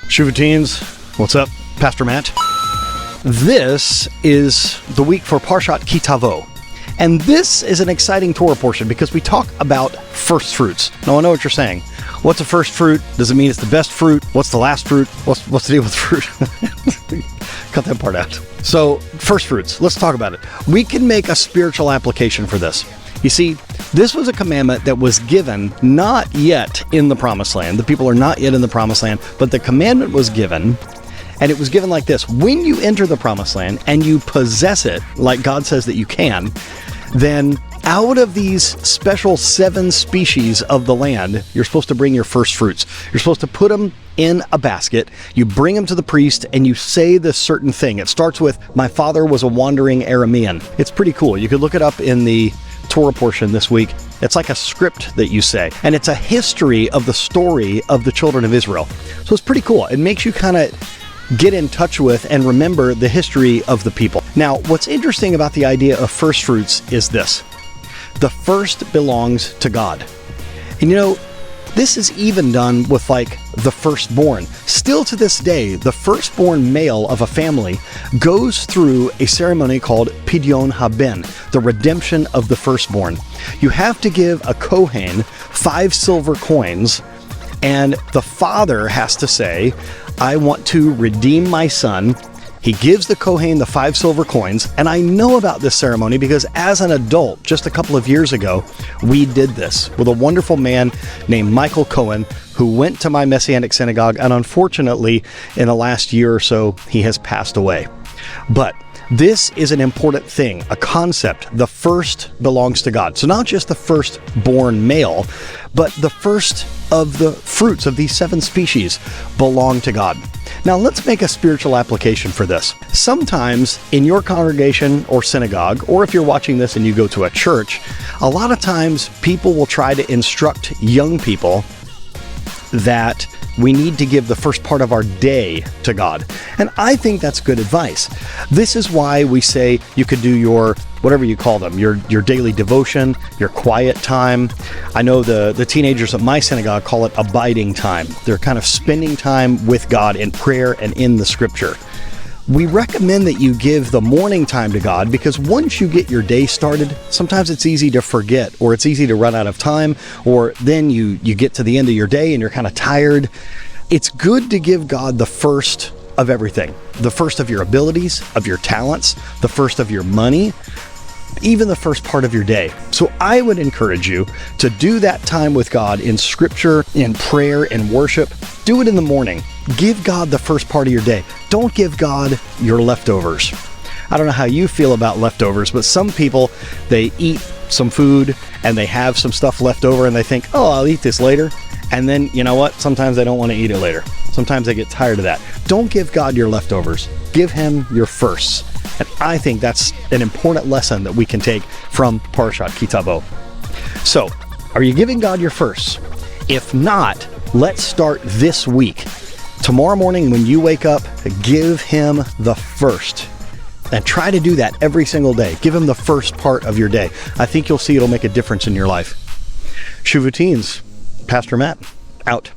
Shuvu teens, what's up? Pastor Matt. This is the week for Parshat Tavo. And this is an exciting Torah portion because we talk about first fruits. Now, I know what you're saying. What's a first fruit? Does it mean it's the best fruit? What's the last fruit? What's the deal with fruit? Cut that part out. So, first fruits. Let's talk about it. We can make a spiritual application for this. You see, this was a commandment that was given not yet in the Promised Land. The people are not yet in the Promised Land, but the commandment was given, and it was given like this. When you enter the Promised Land and you possess it, like God says that you can, then out of these special 7 species of the land, you're supposed to bring your first fruits. You're supposed to put them in a basket. You bring them to the priest and you say this certain thing. It starts with, "My father was a wandering Aramean." It's pretty cool. You could look it up in the Torah portion this week. It's like a script that you say, and it's a history of the story of the children of Israel. So it's pretty cool. It makes you kind of get in touch with and remember the history of the people. Now, what's interesting about the idea of first fruits is this. The first belongs to God. And you know, this is even done with like the firstborn. Still to this day, the firstborn male of a family goes through a ceremony called Pidyon Haben, the redemption of the firstborn. You have to give a Kohen 5 silver coins, and the father has to say, "I want to redeem my son." He gives the Kohen the 5 silver coins, and I know about this ceremony because as an adult, just a couple of years ago, we did this with a wonderful man named Michael Cohen, who went to my Messianic synagogue, and unfortunately, in the last year or so, he has passed away. But this is an important thing, a concept. The first belongs to God. So not just the firstborn male, but the first of the fruits of these 7 species belong to God. Now let's make a spiritual application for this. Sometimes in your congregation or synagogue, or if you're watching this and you go to a church, a lot of times people will try to instruct young people that we need to give the first part of our day to God. And I think that's good advice. This is why we say you could do your, whatever you call them, your daily devotion, your quiet time. I know the teenagers at my synagogue call it abiding time. They're kind of spending time with God in prayer and in the scripture. We recommend that you give the morning time to God because once you get your day started, sometimes it's easy to forget, or it's easy to run out of time, or then you get to the end of your day and you're kind of tired. It's good to give God the first of everything, the first of your abilities, of your talents, the first of your money, even the first part of your day. So I would encourage you to do that time with God in scripture, in prayer, in worship. Do it in the morning. Give God the first part of your day. Don't give God your leftovers. I don't know how you feel about leftovers, but some people, they eat some food and they have some stuff left over and they think, "Oh, I'll eat this later." And then, you know what? Sometimes they don't want to eat it later. Sometimes they get tired of that. Don't give God your leftovers. Give him your firsts. And I think that's an important lesson that we can take from Parshat Tavo. So, are you giving God your firsts? If not, let's start this week. Tomorrow morning when you wake up, give him the first. And try to do that every single day. Give him the first part of your day. I think you'll see it'll make a difference in your life. Shuvu teens, Pastor Matt, out.